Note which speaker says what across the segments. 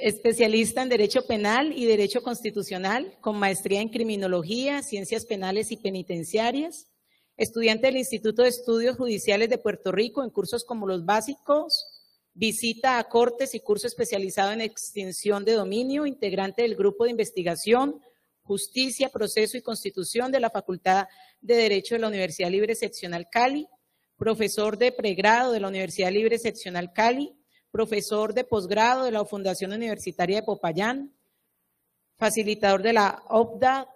Speaker 1: especialista en Derecho Penal y Derecho Constitucional, con maestría en Criminología, Ciencias Penales y Penitenciarias, estudiante del Instituto de Estudios Judiciales de Puerto Rico en cursos como los básicos, visita a cortes y curso especializado en extinción de dominio, integrante del Grupo de Investigación, Justicia, Proceso y Constitución de la Facultad de Derecho de la Universidad Libre Seccional Cali, profesor de pregrado de la Universidad Libre Seccional Cali, profesor de posgrado de la Fundación Universitaria de Popayán, facilitador de la OPDA,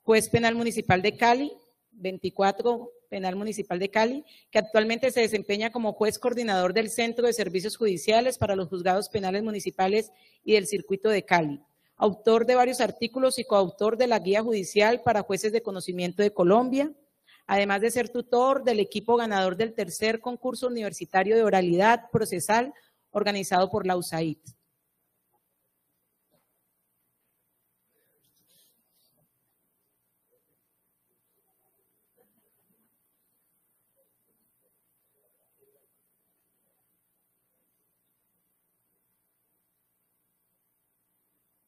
Speaker 1: juez penal municipal de Cali, 24 penal municipal de Cali, que actualmente se desempeña como juez coordinador del Centro de Servicios Judiciales para los Juzgados Penales Municipales y del Circuito de Cali, autor de varios artículos y coautor de la Guía Judicial para Jueces de Conocimiento de Colombia, además de ser tutor del equipo ganador del tercer concurso universitario de oralidad procesal organizado por la USAID.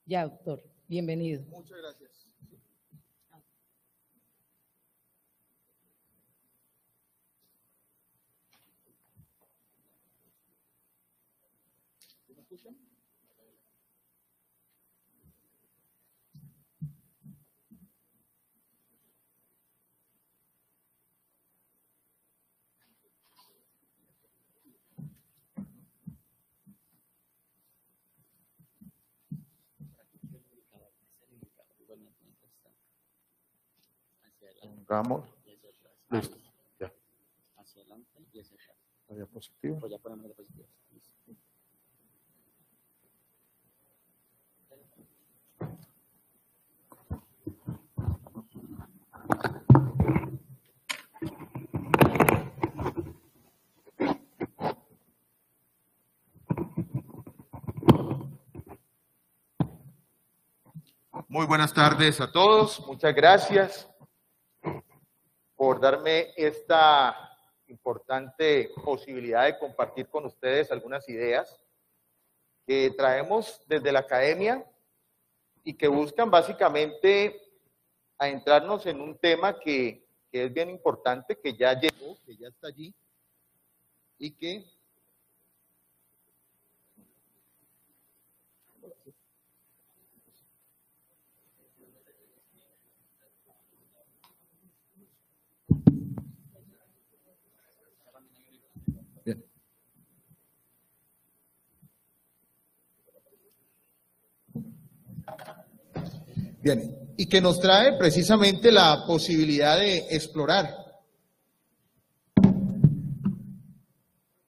Speaker 1: Ya, doctor, bienvenido.
Speaker 2: Muchas gracias. ¿Me escuchan? Vamos. Listo. Ya.
Speaker 3: Hacia adelante y hacia atrás.
Speaker 2: La diapositiva.
Speaker 3: Pues ya ponemos la diapositiva.
Speaker 2: Muy buenas tardes a todos. Muchas gracias por darme esta importante posibilidad de compartir con ustedes algunas ideas que traemos desde la academia y que buscan básicamente adentrarnos en un tema que es bien importante, que ya llegó, que ya está allí y que Bien, y que nos trae precisamente la posibilidad de explorar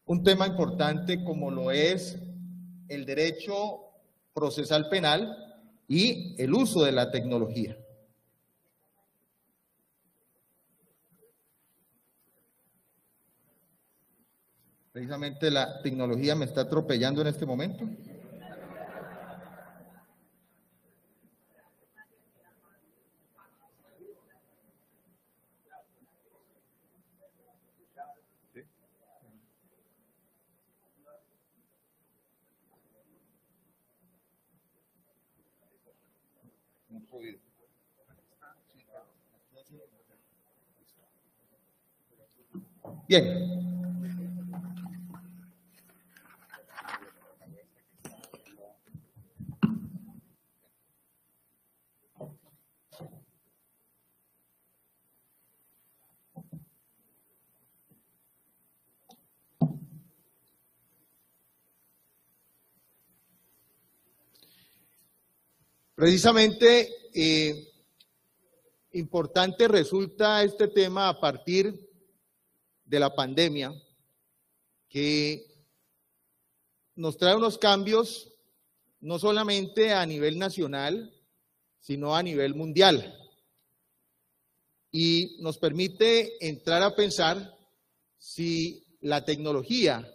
Speaker 2: un tema importante como lo es el derecho procesal penal y el uso de la tecnología. Precisamente la tecnología me está atropellando en este momento. Bien. Precisamente, importante resulta este tema a partir de la pandemia, que nos trae unos cambios no solamente a nivel nacional, sino a nivel mundial. Y nos permite entrar a pensar si la tecnología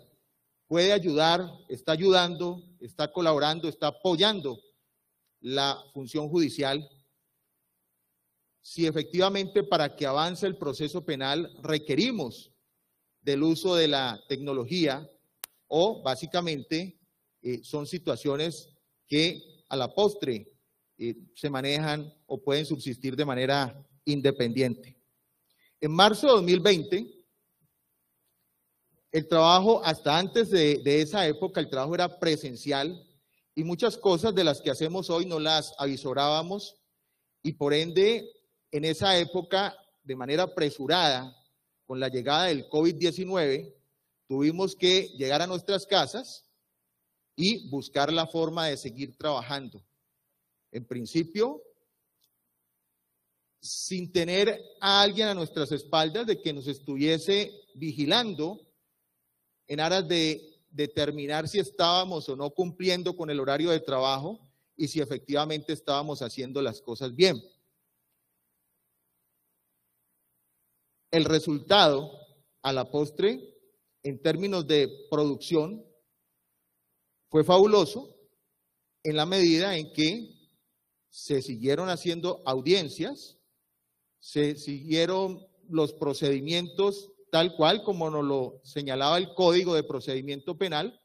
Speaker 2: puede ayudar, está ayudando, está colaborando, está apoyando la función judicial, si efectivamente para que avance el proceso penal requerimos del uso de la tecnología o básicamente son situaciones que a la postre se manejan o pueden subsistir de manera independiente. En marzo de 2020, el trabajo, hasta antes de esa época, el trabajo era presencial y muchas cosas de las que hacemos hoy no las avisorábamos y por ende, en esa época, de manera apresurada, con la llegada del COVID-19, tuvimos que llegar a nuestras casas y buscar la forma de seguir trabajando. En principio, sin tener a alguien a nuestras espaldas de que nos estuviese vigilando en aras de determinar si estábamos o no cumpliendo con el horario de trabajo y si efectivamente estábamos haciendo las cosas bien. El resultado, a la postre, en términos de producción, fue fabuloso en la medida en que se siguieron haciendo audiencias, se siguieron los procedimientos tal cual como nos lo señalaba el Código de Procedimiento Penal,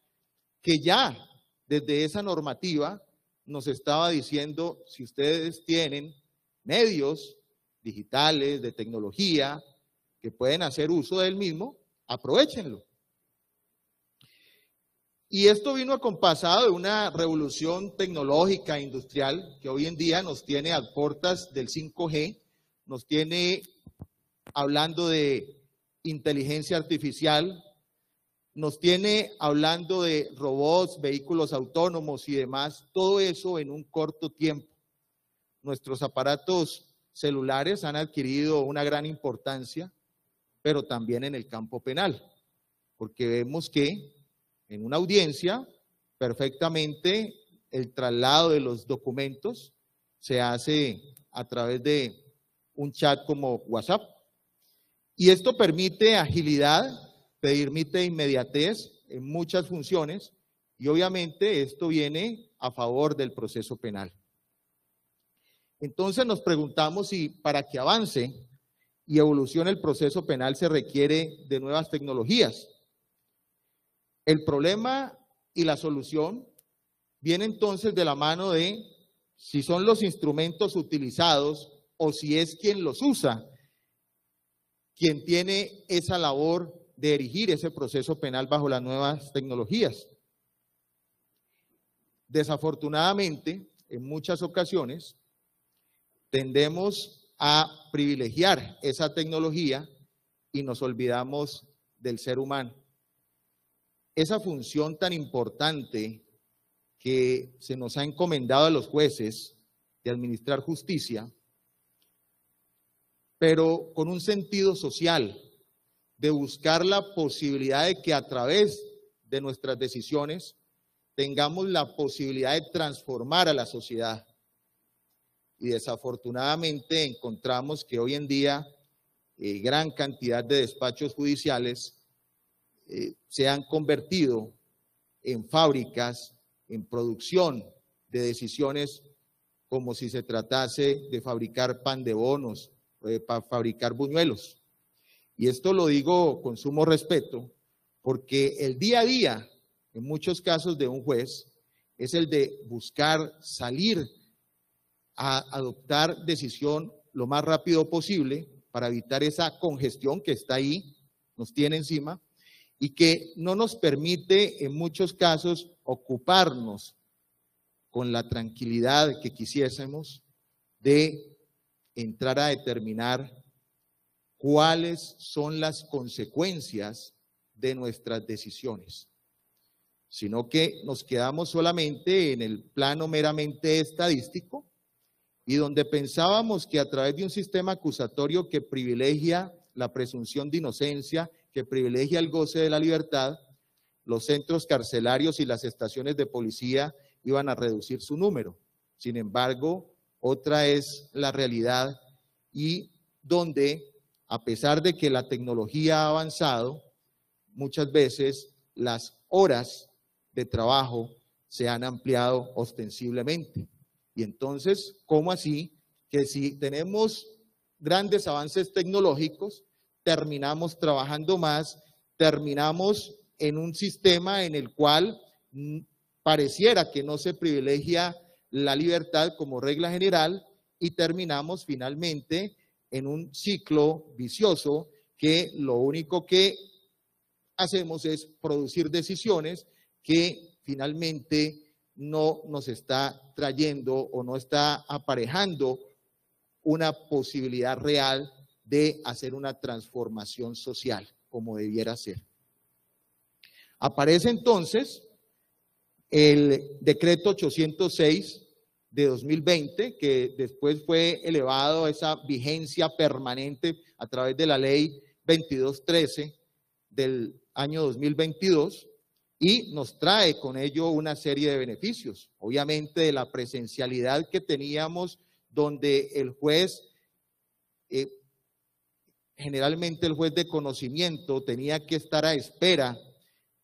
Speaker 2: que ya desde esa normativa nos estaba diciendo, si ustedes tienen medios digitales, de tecnología, que pueden hacer uso del mismo, aprovéchenlo. Y esto vino acompasado de una revolución tecnológica e industrial que hoy en día nos tiene a puertas del 5G, nos tiene hablando de inteligencia artificial, nos tiene hablando de robots, vehículos autónomos y demás, todo eso en un corto tiempo. Nuestros aparatos celulares han adquirido una gran importancia, pero también en el campo penal, porque vemos que en una audiencia perfectamente el traslado de los documentos se hace a través de un chat como WhatsApp. Y esto permite agilidad, permite inmediatez en muchas funciones y obviamente esto viene a favor del proceso penal. Entonces nos preguntamos si para que avance y evolucione el proceso penal se requiere de nuevas tecnologías. El problema y la solución viene entonces de la mano de si son los instrumentos utilizados o si es quien los usa, quien tiene esa labor de erigir ese proceso penal bajo las nuevas tecnologías. Desafortunadamente, en muchas ocasiones, tendemos a privilegiar esa tecnología y nos olvidamos del ser humano. Esa función tan importante que se nos ha encomendado a los jueces de administrar justicia, pero con un sentido social, de buscar la posibilidad de que a través de nuestras decisiones tengamos la posibilidad de transformar a la sociedad. Y desafortunadamente encontramos que hoy en día gran cantidad de despachos judiciales se han convertido en fábricas, en producción de decisiones como si se tratase de fabricar pan de bonos, para fabricar buñuelos. Y esto lo digo con sumo respeto, porque el día a día, en muchos casos de un juez, es el de buscar salir a adoptar decisión lo más rápido posible para evitar esa congestión que está ahí, nos tiene encima, y que no nos permite en muchos casos ocuparnos con la tranquilidad que quisiésemos de entrar a determinar cuáles son las consecuencias de nuestras decisiones, sino que nos quedamos solamente en el plano meramente estadístico y donde pensábamos que a través de un sistema acusatorio que privilegia la presunción de inocencia, que privilegia el goce de la libertad, los centros carcelarios y las estaciones de policía iban a reducir su número. Sin embargo, otra es la realidad y donde, a pesar de que la tecnología ha avanzado, muchas veces las horas de trabajo se han ampliado ostensiblemente. Y entonces, ¿cómo así? Que si tenemos grandes avances tecnológicos, terminamos trabajando más, terminamos en un sistema en el cual pareciera que no se privilegia la libertad como regla general y terminamos finalmente en un ciclo vicioso que lo único que hacemos es producir decisiones que finalmente no nos está trayendo o no está aparejando una posibilidad real de hacer una transformación social como debiera ser. Aparece entonces el decreto 806 de 2020, que después fue elevado a esa vigencia permanente a través de la ley 2213 del año 2022, y nos trae con ello una serie de beneficios. Obviamente de la presencialidad que teníamos, donde el juez, generalmente el juez de conocimiento, tenía que estar a espera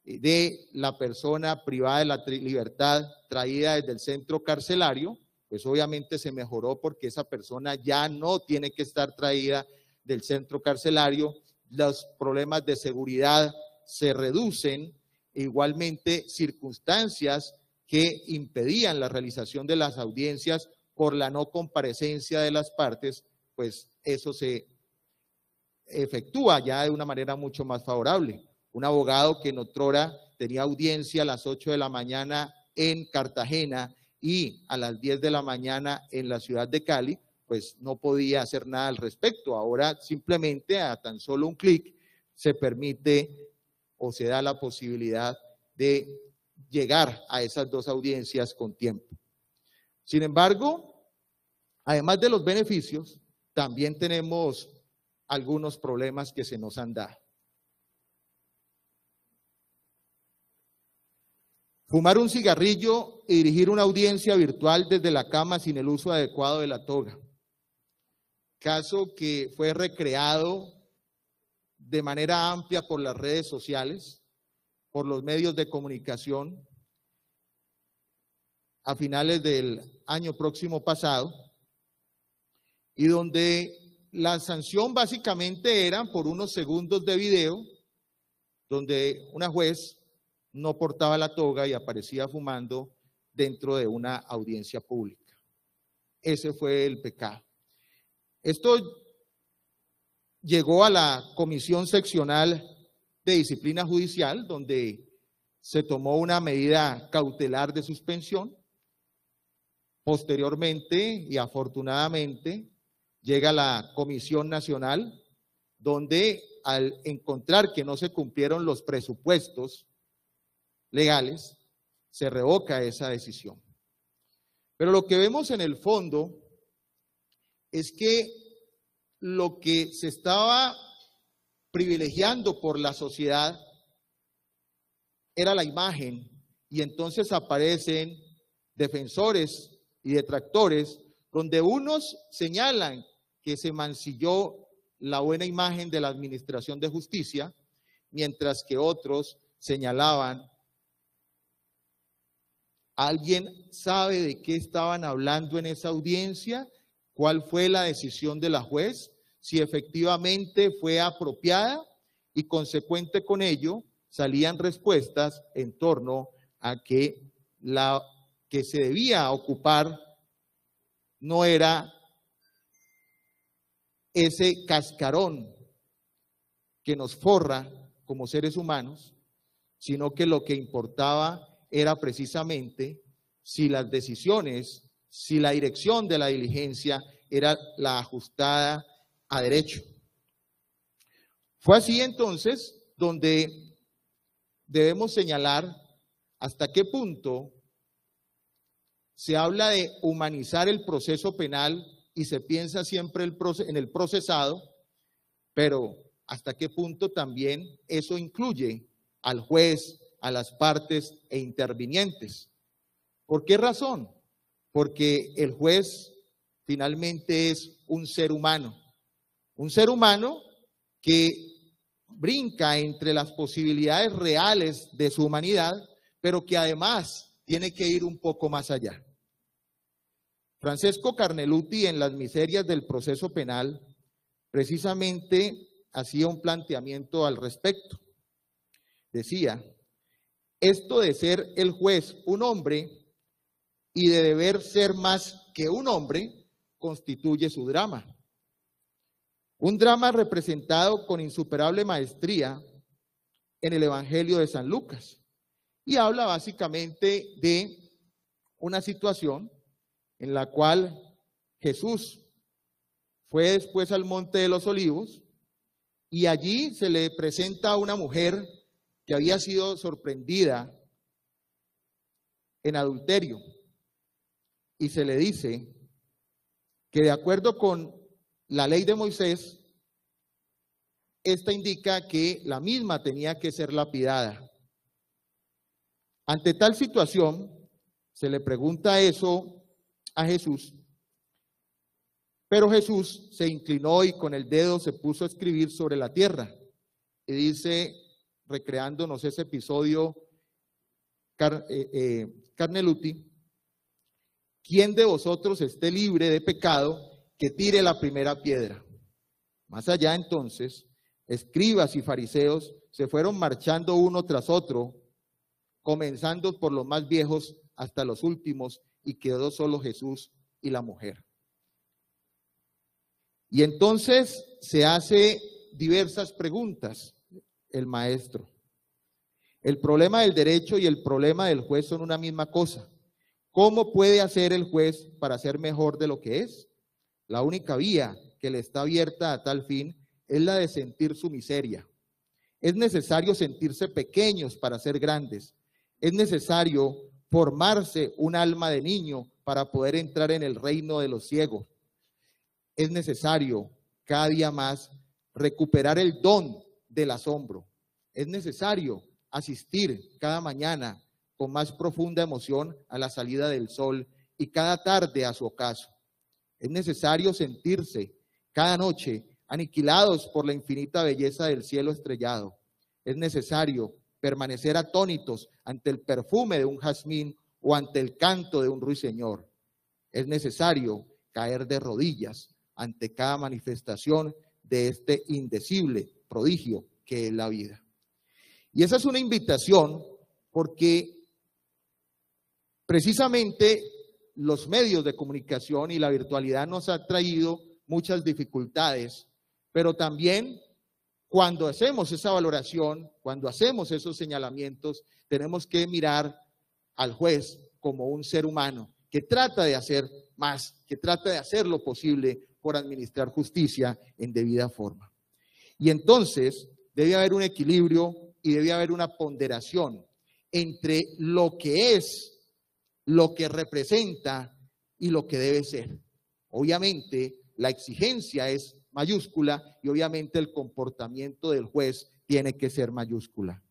Speaker 2: de la persona privada de la libertad traída desde el centro carcelario, pues obviamente se mejoró porque esa persona ya no tiene que estar traída del centro carcelario, los problemas de seguridad se reducen, igualmente circunstancias que impedían la realización de las audiencias por la no comparecencia de las partes, pues eso se efectúa ya de una manera mucho más favorable. Un abogado que en otrora tenía audiencia a las 8 de la mañana en Cartagena y a las 10 de la mañana en la ciudad de Cali, pues no podía hacer nada al respecto. Ahora simplemente a tan solo un clic se permite o se da la posibilidad de llegar a esas dos audiencias con tiempo. Sin embargo, además de los beneficios, también tenemos algunos problemas que se nos han dado. Fumar un cigarrillo y dirigir una audiencia virtual desde la cama sin el uso adecuado de la toga. Caso que fue recreado de manera amplia por las redes sociales, por los medios de comunicación, a finales del año próximo pasado, y donde la sanción básicamente era por unos segundos de video, donde una juez no portaba la toga y aparecía fumando dentro de una audiencia pública. Ese fue el pecado. Esto llegó a la Comisión Seccional de Disciplina Judicial, donde se tomó una medida cautelar de suspensión. Posteriormente y afortunadamente llega a la Comisión Nacional, donde al encontrar que no se cumplieron los presupuestos legales, se revoca esa decisión. Pero lo que vemos en el fondo es que lo que se estaba privilegiando por la sociedad era la imagen, y entonces aparecen defensores y detractores, donde unos señalan que se mancilló la buena imagen de la administración de justicia, mientras que otros señalaban: ¿alguien sabe de qué estaban hablando en esa audiencia? ¿Cuál fue la decisión de la juez? Si efectivamente fue apropiada, y consecuente con ello salían respuestas en torno a que la que se debía ocupar no era ese cascarón que nos forra como seres humanos, sino que lo que importaba era precisamente si las decisiones, si la dirección de la diligencia era la ajustada a derecho. Fue así entonces donde debemos señalar hasta qué punto se habla de humanizar el proceso penal y se piensa siempre en el procesado, pero hasta qué punto también eso incluye al juez, a las partes e intervinientes. ¿Por qué razón? Porque el juez finalmente es un ser humano que brinca entre las posibilidades reales de su humanidad, pero que además tiene que ir un poco más allá. Francesco Carneluti, en Las miserias del proceso penal, precisamente hacía un planteamiento al respecto. Decía: Esto de ser el juez un hombre y de deber ser más que un hombre constituye su drama. Un drama representado con insuperable maestría en el Evangelio de San Lucas, y habla básicamente de una situación en la cual Jesús fue después al Monte de los Olivos y allí se le presenta a una mujer que había sido sorprendida en adulterio y se le dice que de acuerdo con la ley de Moisés, esta indica que la misma tenía que ser lapidada. Ante tal situación, se le pregunta eso a Jesús, pero Jesús se inclinó y con el dedo se puso a escribir sobre la tierra. Y dice, recreándonos ese episodio, Carneluti, ¿quién de vosotros esté libre de pecado, que tire la primera piedra? Más allá entonces, escribas y fariseos se fueron marchando uno tras otro, comenzando por los más viejos hasta los últimos, y quedó solo Jesús y la mujer. Y entonces se hace diversas preguntas el maestro. El problema del derecho y el problema del juez son una misma cosa. ¿Cómo puede hacer el juez para ser mejor de lo que es? La única vía que le está abierta a tal fin es la de sentir su miseria. Es necesario sentirse pequeños para ser grandes. Es necesario formarse un alma de niño para poder entrar en el reino de los ciegos. Es necesario cada día más recuperar el don del asombro. Es necesario asistir cada mañana con más profunda emoción a la salida del sol y cada tarde a su ocaso. Es necesario sentirse cada noche aniquilados por la infinita belleza del cielo estrellado. Es necesario permanecer atónitos ante el perfume de un jazmín o ante el canto de un ruiseñor. Es necesario caer de rodillas ante cada manifestación de este indecible prodigio que es la vida. Y esa es una invitación porque precisamente los medios de comunicación y la virtualidad nos han traído muchas dificultades, pero también cuando hacemos esa valoración, cuando hacemos esos señalamientos, tenemos que mirar al juez como un ser humano que trata de hacer más, que trata de hacer lo posible por administrar justicia en debida forma. Y entonces debe haber un equilibrio y debe haber una ponderación entre lo que es, lo que representa y lo que debe ser. Obviamente la exigencia es mayúscula y obviamente el comportamiento del juez tiene que ser mayúscula.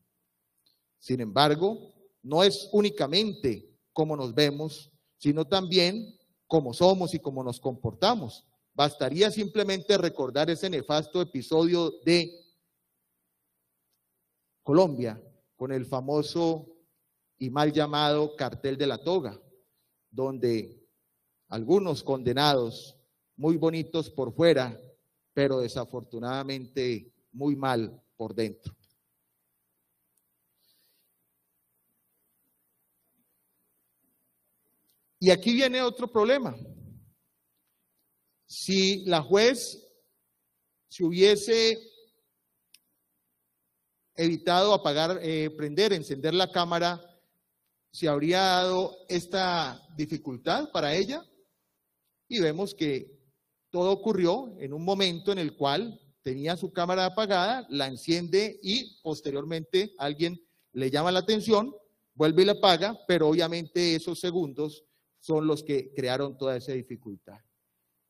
Speaker 2: Sin embargo, no es únicamente cómo nos vemos, sino también cómo somos y cómo nos comportamos. Bastaría simplemente recordar ese nefasto episodio de Colombia con el famoso y mal llamado cartel de la toga, donde algunos condenados, muy bonitos por fuera, pero desafortunadamente muy mal por dentro. Y aquí viene otro problema. Si la juez se hubiese evitado apagar, prender, encender la cámara, ¿se habría dado esta dificultad para ella? Y vemos que todo ocurrió en un momento en el cual tenía su cámara apagada, la enciende y posteriormente alguien le llama la atención, vuelve y la apaga, pero obviamente esos segundos son los que crearon toda esa dificultad.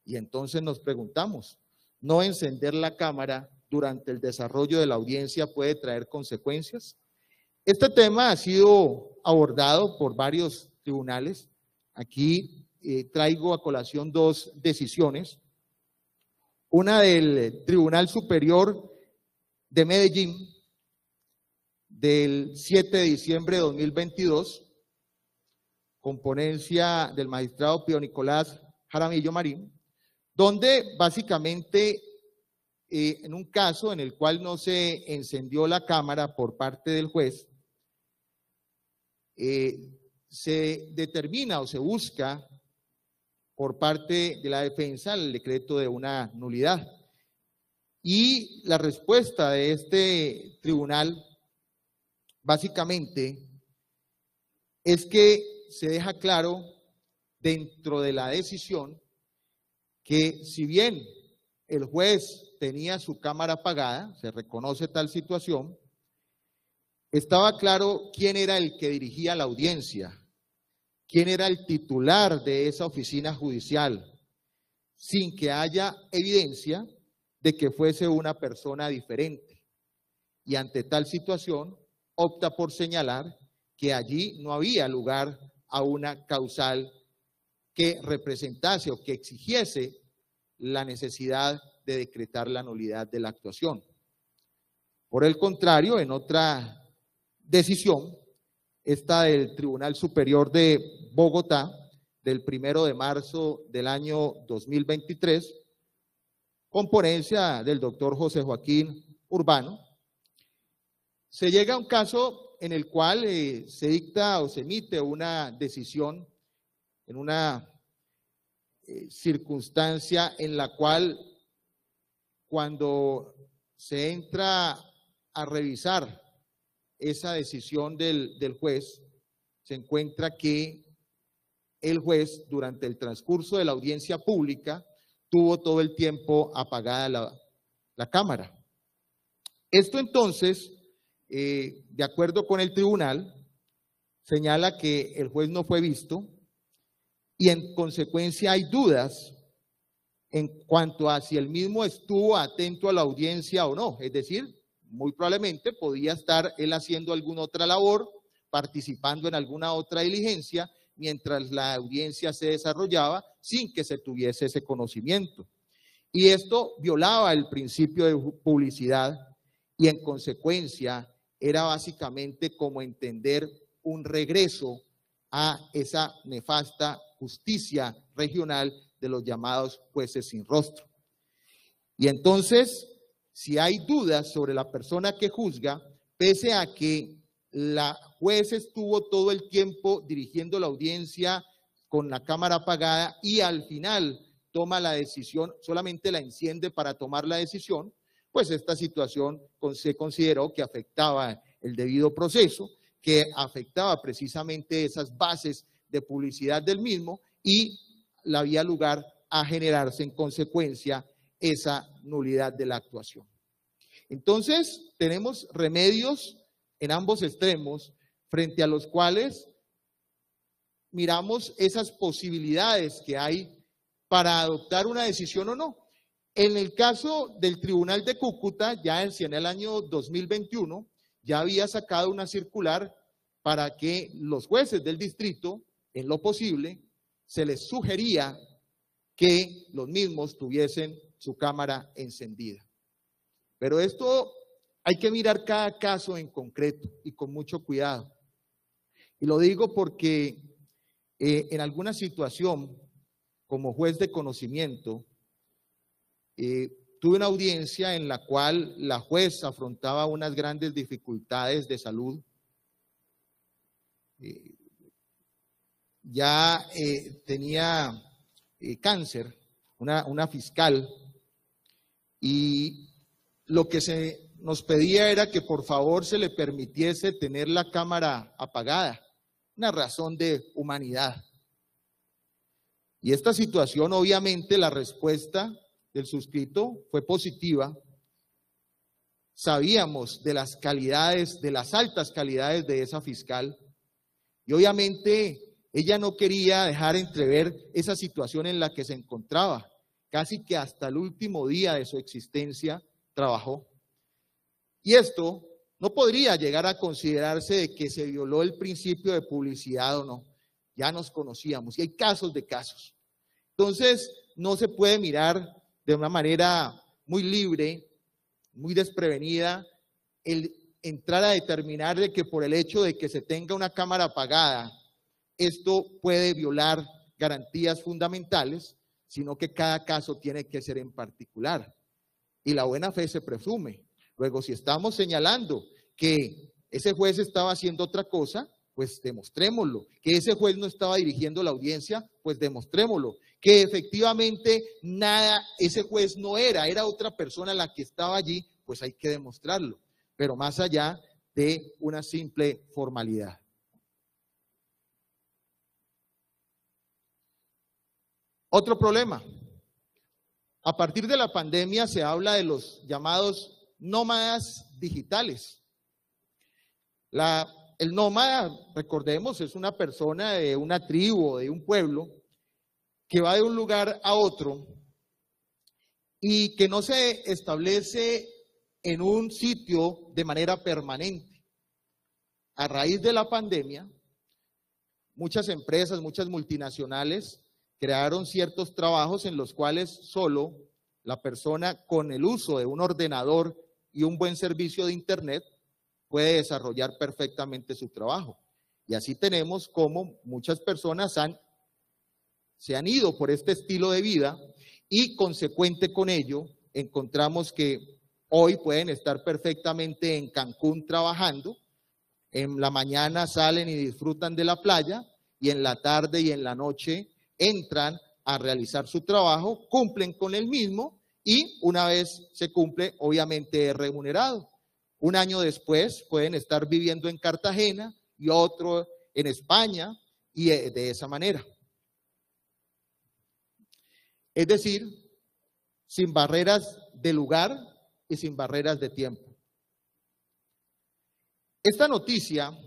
Speaker 2: Y entonces nos preguntamos, ¿no encender la cámara durante el desarrollo de la audiencia puede traer consecuencias? Este tema ha sido abordado por varios tribunales. Aquí traigo a colación dos decisiones. Una del Tribunal Superior de Medellín, del 7 de diciembre de 2022, con ponencia del magistrado Pío Nicolás Jaramillo Marín, donde básicamente en un caso en el cual no se encendió la cámara por parte del juez, se determina o se busca por parte de la defensa el decreto de una nulidad. Y la respuesta de este tribunal básicamente es que se deja claro dentro de la decisión que si bien el juez tenía su cámara apagada, se reconoce tal situación, estaba claro quién era el que dirigía la audiencia, quién era el titular de esa oficina judicial, sin que haya evidencia de que fuese una persona diferente. Y ante tal situación, opta por señalar que allí no había lugar a una causal que representase o que exigiese la necesidad de decretar la nulidad de la actuación. Por el contrario, en otra decisión, esta del Tribunal Superior de Bogotá, del 1 de marzo del año 2023, con ponencia del doctor José Joaquín Urbano, se llega a un caso en el cual se dicta o se emite una decisión en una circunstancia en la cual cuando se entra a revisar esa decisión del juez, se encuentra que el juez durante el transcurso de la audiencia pública tuvo todo el tiempo apagada la cámara. Esto entonces, de acuerdo con el tribunal, señala que el juez no fue visto y en consecuencia hay dudas en cuanto a si el mismo estuvo atento a la audiencia o no. Es decir, muy probablemente podía estar él haciendo alguna otra labor, participando en alguna otra diligencia, mientras la audiencia se desarrollaba sin que se tuviese ese conocimiento. Y esto violaba el principio de publicidad y en consecuencia era básicamente como entender un regreso a esa nefasta justicia regional de los llamados jueces sin rostro. Y entonces, si hay dudas sobre la persona que juzga, pese a que la juez estuvo todo el tiempo dirigiendo la audiencia con la cámara apagada y al final toma la decisión, solamente la enciende para tomar la decisión, pues esta situación se consideró que afectaba el debido proceso, que afectaba precisamente esas bases de publicidad del mismo y había lugar a generarse en consecuencia esa nulidad de la actuación. Entonces, tenemos remedios en ambos extremos frente a los cuales miramos esas posibilidades que hay para adoptar una decisión o no. En el caso del Tribunal de Cúcuta, ya en el año 2021, ya había sacado una circular para que los jueces del distrito, en lo posible, se les sugería que los mismos tuviesen su cámara encendida. Pero esto hay que mirar cada caso en concreto y con mucho cuidado. Y lo digo porque en alguna situación, como juez de conocimiento, tuve una audiencia en la cual la juez afrontaba unas grandes dificultades de salud. Ya tenía cáncer, una fiscal, y lo que se nos pedía era que por favor se le permitiese tener la cámara apagada, una razón de humanidad. Y esta situación, obviamente, la respuesta del suscrito fue positiva. Sabíamos de las calidades, de las altas calidades de esa fiscal, y obviamente ella no quería dejar entrever esa situación en la que se encontraba. Casi que hasta el último día de su existencia trabajó. Y esto no podría llegar a considerarse de que se violó el principio de publicidad o no. Ya nos conocíamos y hay casos de casos. Entonces, no se puede mirar de una manera muy libre, muy desprevenida, el entrar a determinar de que por el hecho de que se tenga una cámara apagada, esto puede violar garantías fundamentales, sino que cada caso tiene que ser en particular. Y la buena fe se presume. Luego, si estamos señalando que ese juez estaba haciendo otra cosa, pues demostrémoslo. Que ese juez no estaba dirigiendo la audiencia, pues demostrémoslo. Que efectivamente nada, ese juez no era otra persona la que estaba allí, pues hay que demostrarlo. Pero más allá de una simple formalidad. Otro problema. A partir de la pandemia se habla de los llamados nómadas digitales. El nómada, recordemos, es una persona de una tribu o de un pueblo que va de un lugar a otro y que no se establece en un sitio de manera permanente. A raíz de la pandemia, muchas empresas, muchas multinacionales crearon ciertos trabajos en los cuales solo la persona con el uso de un ordenador y un buen servicio de internet puede desarrollar perfectamente su trabajo. Y así tenemos como muchas personas se han ido por este estilo de vida y consecuente con ello encontramos que hoy pueden estar perfectamente en Cancún trabajando, en la mañana salen y disfrutan de la playa y en la tarde y en la noche entran a realizar su trabajo, cumplen con el mismo y una vez se cumple, obviamente es remunerado. Un año después pueden estar viviendo en Cartagena y otro en España y de esa manera. Es decir, sin barreras de lugar y sin barreras de tiempo. Esta noticia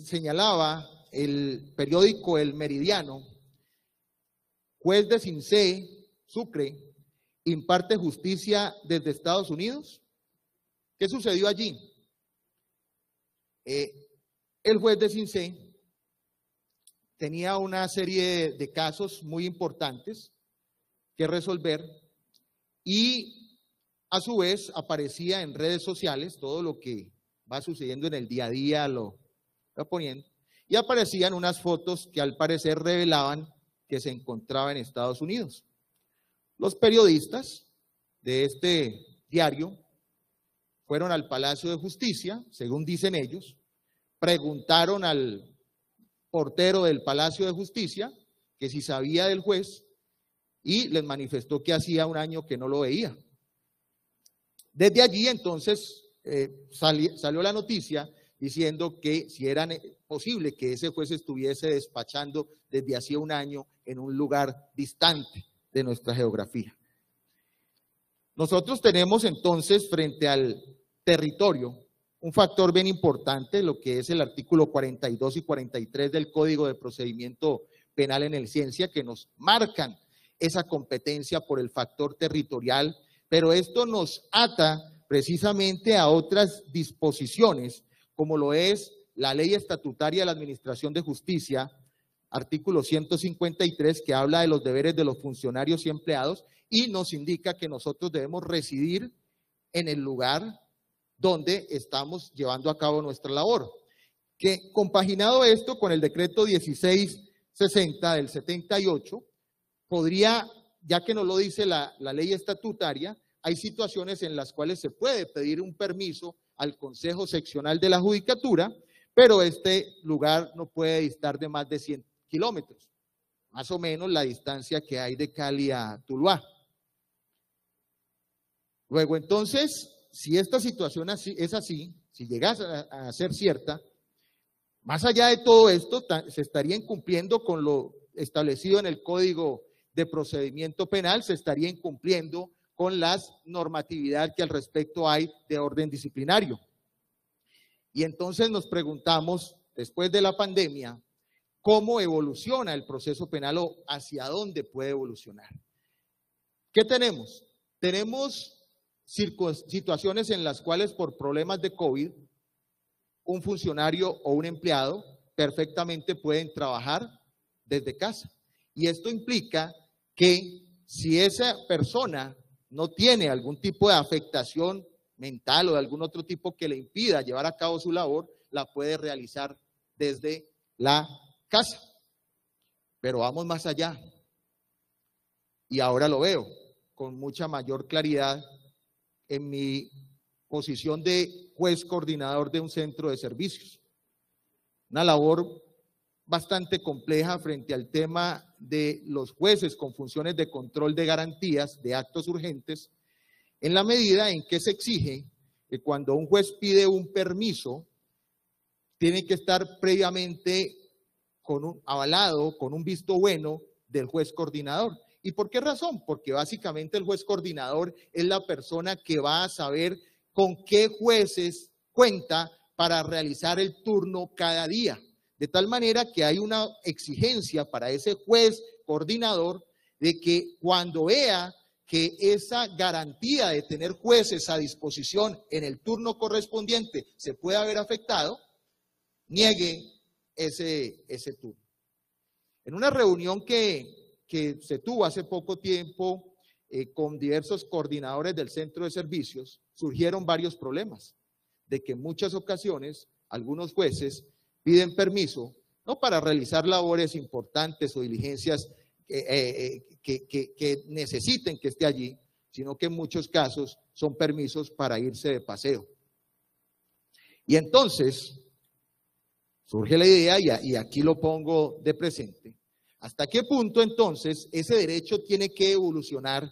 Speaker 2: señalaba el periódico El Meridiano, juez de Cincé, Sucre, imparte justicia desde Estados Unidos. ¿Qué sucedió allí? El juez de Cincé tenía una serie de casos muy importantes que resolver y a su vez aparecía en redes sociales todo lo que va sucediendo en el día a día, lo va poniendo, y aparecían unas fotos que al parecer revelaban que se encontraba en Estados Unidos. Los periodistas de este diario fueron al Palacio de Justicia, según dicen ellos, preguntaron al portero del Palacio de Justicia que si sabía del juez y les manifestó que hacía un año que no lo veía. Desde allí entonces salió la noticia diciendo que si era posible que ese juez estuviese despachando desde hacía un año en un lugar distante de nuestra geografía. Nosotros tenemos entonces frente al territorio un factor bien importante, lo que es el artículo 42 y 43 del Código de Procedimiento Penal en el Ciencia, que nos marcan esa competencia por el factor territorial, pero esto nos ata precisamente a otras disposiciones, como lo es la Ley Estatutaria de la Administración de Justicia, artículo 153, que habla de los deberes de los funcionarios y empleados y nos indica que nosotros debemos residir en el lugar donde estamos llevando a cabo nuestra labor. Que compaginado esto con el decreto 1660 del 78, podría, ya que nos lo dice la ley estatutaria, hay situaciones en las cuales se puede pedir un permiso al Consejo Seccional de la Judicatura, pero este lugar no puede distar de más de 100 kilómetros, más o menos la distancia que hay de Cali a Tuluá. Luego entonces, si esta situación es así, si llegase a ser cierta, más allá de todo esto, se estaría incumpliendo con lo establecido en el Código de Procedimiento Penal, se estaría incumpliendo con las normatividad que al respecto hay de orden disciplinario. Y entonces nos preguntamos, después de la pandemia, ¿cómo evoluciona el proceso penal o hacia dónde puede evolucionar? ¿Qué tenemos? Tenemos situaciones en las cuales por problemas de COVID, un funcionario o un empleado perfectamente pueden trabajar desde casa. Y esto implica que si esa persona no tiene algún tipo de afectación mental o de algún otro tipo que le impida llevar a cabo su labor, la puede realizar desde la casa. Pero vamos más allá. Y ahora lo veo con mucha mayor claridad en mi posición de juez coordinador de un centro de servicios. Una labor bastante compleja frente al tema de los jueces con funciones de control de garantías de actos urgentes, en la medida en que se exige que cuando un juez pide un permiso, tiene que estar previamente avalado con un visto bueno del juez coordinador. ¿Y por qué razón? Porque básicamente el juez coordinador es la persona que va a saber con qué jueces cuenta para realizar el turno cada día. De tal manera que hay una exigencia para ese juez coordinador de que cuando vea que esa garantía de tener jueces a disposición en el turno correspondiente se puede haber afectado, niegue ese turno. En una reunión que se tuvo hace poco tiempo con diversos coordinadores del centro de servicios, surgieron varios problemas, de que en muchas ocasiones algunos jueces piden permiso, no para realizar labores importantes o diligencias que necesiten que esté allí, sino que en muchos casos son permisos para irse de paseo. Y entonces surge la idea, y aquí lo pongo de presente, ¿hasta qué punto entonces ese derecho tiene que evolucionar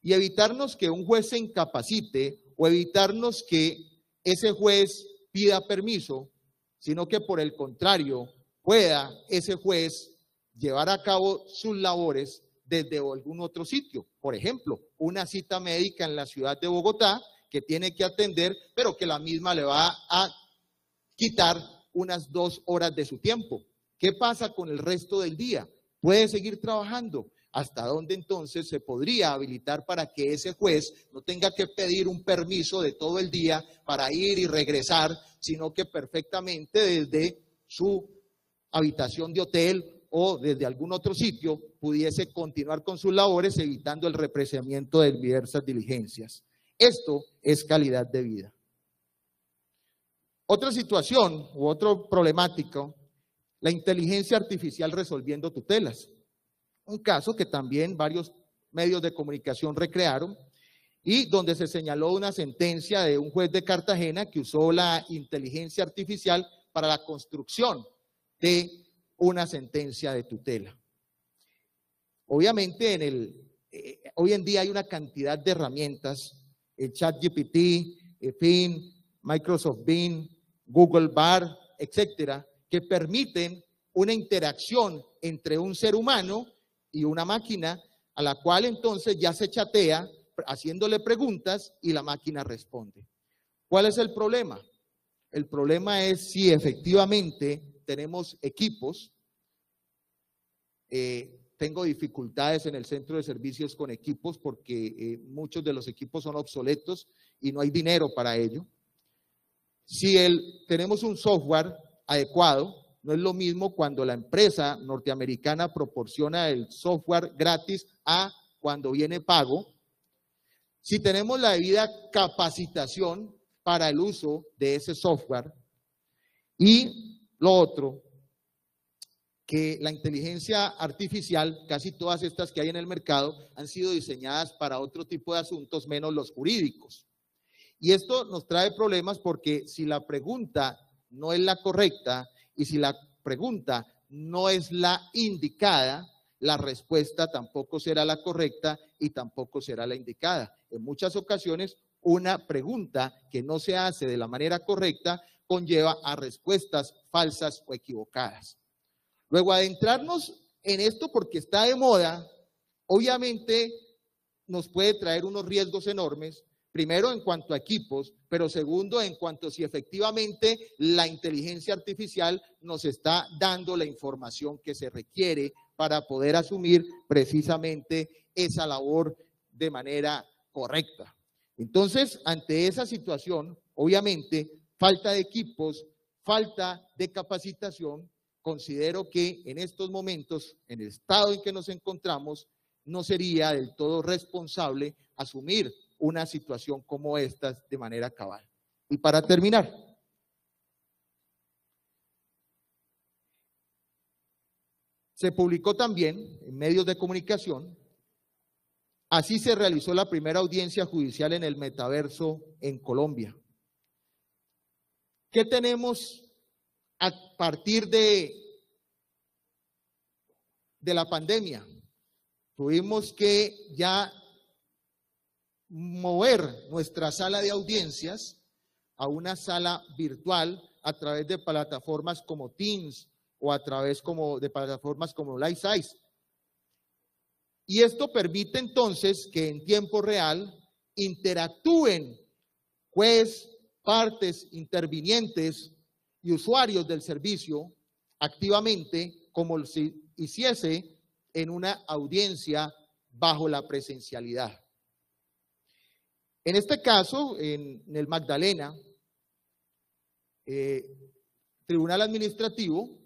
Speaker 2: y evitarnos que un juez se incapacite o evitarnos que ese juez pida permiso, sino que por el contrario pueda ese juez llevar a cabo sus labores desde algún otro sitio? Por ejemplo, una cita médica en la ciudad de Bogotá que tiene que atender, pero que la misma le va a quitar unas 2 horas de su tiempo. ¿Qué pasa con el resto del día? ¿Puede seguir trabajando? ¿Hasta dónde entonces se podría habilitar para que ese juez no tenga que pedir un permiso de todo el día para ir y regresar, sino que perfectamente desde su habitación de hotel o desde algún otro sitio pudiese continuar con sus labores, evitando el represamiento de diversas diligencias? Esto es calidad de vida. Otra situación u otro problemático, la inteligencia artificial resolviendo tutelas. Un caso que también varios medios de comunicación recrearon y donde se señaló una sentencia de un juez de Cartagena que usó la inteligencia artificial para la construcción de una sentencia de tutela. Obviamente hoy en día hay una cantidad de herramientas, el ChatGPT, Bing, Microsoft Bing, Google Bard, etcétera, que permiten una interacción entre un ser humano y una máquina, a la cual entonces ya se chatea haciéndole preguntas y la máquina responde. ¿Cuál es el problema? El problema es si efectivamente tenemos equipos. Tengo dificultades en el centro de servicios con equipos porque muchos de los equipos son obsoletos y no hay dinero para ello. Si tenemos un software adecuado, no es lo mismo cuando la empresa norteamericana proporciona el software gratis a cuando viene pago. Si tenemos la debida capacitación para el uso de ese software. Y lo otro, que la inteligencia artificial, casi todas estas que hay en el mercado, han sido diseñadas para otro tipo de asuntos menos los jurídicos. Y esto nos trae problemas porque si la pregunta no es la correcta y si la pregunta no es la indicada, la respuesta tampoco será la correcta y tampoco será la indicada. En muchas ocasiones, una pregunta que no se hace de la manera correcta conlleva a respuestas falsas o equivocadas. Luego, adentrarnos en esto porque está de moda, obviamente nos puede traer unos riesgos enormes. Primero, en cuanto a equipos, pero segundo, en cuanto a si efectivamente la inteligencia artificial nos está dando la información que se requiere para poder asumir precisamente esa labor de manera correcta. Entonces, ante esa situación, obviamente, falta de equipos, falta de capacitación, considero que en estos momentos, en el estado en que nos encontramos, no sería del todo responsable asumir una situación como esta de manera cabal. Y para terminar, se publicó también en medios de comunicación, así se realizó la primera audiencia judicial en el metaverso en Colombia. ¿Qué tenemos a partir de la pandemia? Tuvimos que ya mover nuestra sala de audiencias a una sala virtual a través de plataformas como Teams o a través de plataformas como LifeSize. Y esto permite entonces que en tiempo real interactúen juez, partes, intervinientes y usuarios del servicio activamente como si hiciese en una audiencia bajo la presencialidad. En este caso, en el Magdalena, Tribunal Administrativo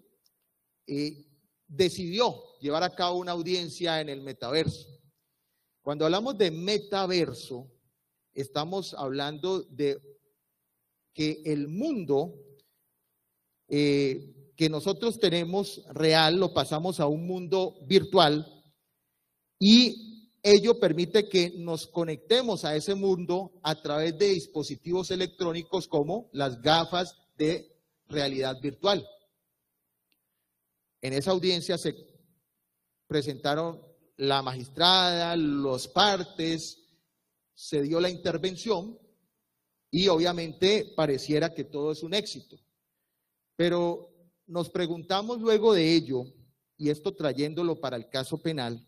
Speaker 2: decidió llevar a cabo una audiencia en el metaverso. Cuando hablamos de metaverso, estamos hablando de que el mundo que nosotros tenemos real lo pasamos a un mundo virtual y ello permite que nos conectemos a ese mundo a través de dispositivos electrónicos como las gafas de realidad virtual. En esa audiencia se presentaron la magistrada, los partes, se dio la intervención y obviamente pareciera que todo es un éxito. Pero nos preguntamos luego de ello, y esto trayéndolo para el caso penal,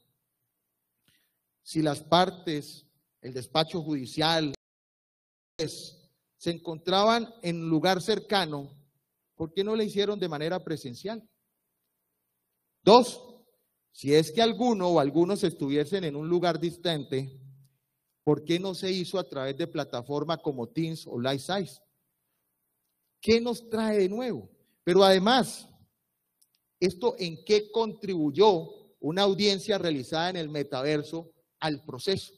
Speaker 2: si las partes, el despacho judicial, se encontraban en un lugar cercano, ¿por qué no lo hicieron de manera presencial? Dos, si es que alguno o algunos estuviesen en un lugar distante, ¿por qué no se hizo a través de plataformas como Teams o LifeSize? ¿Qué nos trae de nuevo? Pero además, ¿esto en qué contribuyó una audiencia realizada en el metaverso al proceso?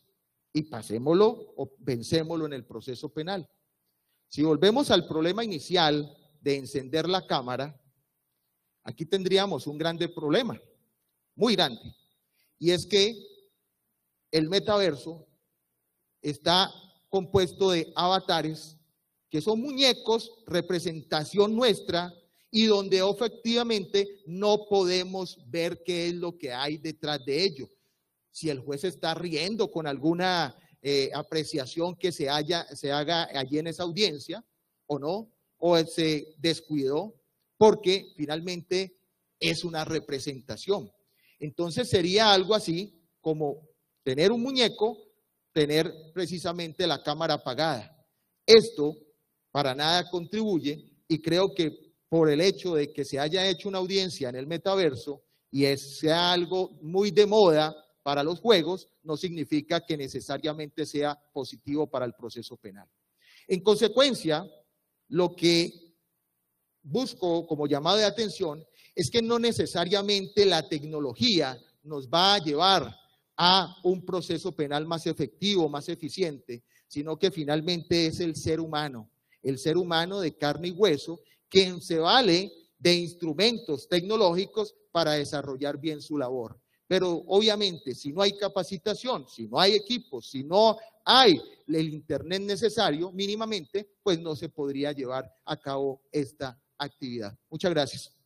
Speaker 2: Y pasémoslo o pensémoslo en el proceso penal. Si volvemos al problema inicial de encender la cámara, aquí tendríamos un grande problema, muy grande. Y es que el metaverso está compuesto de avatares que son muñecos, representación nuestra, y donde efectivamente no podemos ver qué es lo que hay detrás de ello. Si el juez está riendo con alguna apreciación que se haga allí en esa audiencia o no, o se descuidó, porque finalmente es una representación. Entonces sería algo así como tener un muñeco, tener precisamente la cámara apagada. Esto para nada contribuye y creo que por el hecho de que se haya hecho una audiencia en el metaverso y sea algo muy de moda para los juegos, no significa que necesariamente sea positivo para el proceso penal. En consecuencia, lo que busco como llamado de atención es que no necesariamente la tecnología nos va a llevar a un proceso penal más efectivo, más eficiente, sino que finalmente es el ser humano de carne y hueso, quien se vale de instrumentos tecnológicos para desarrollar bien su labor. Pero obviamente, si no hay capacitación, si no hay equipos, si no hay el internet necesario mínimamente, pues no se podría llevar a cabo esta actividad. Muchas gracias.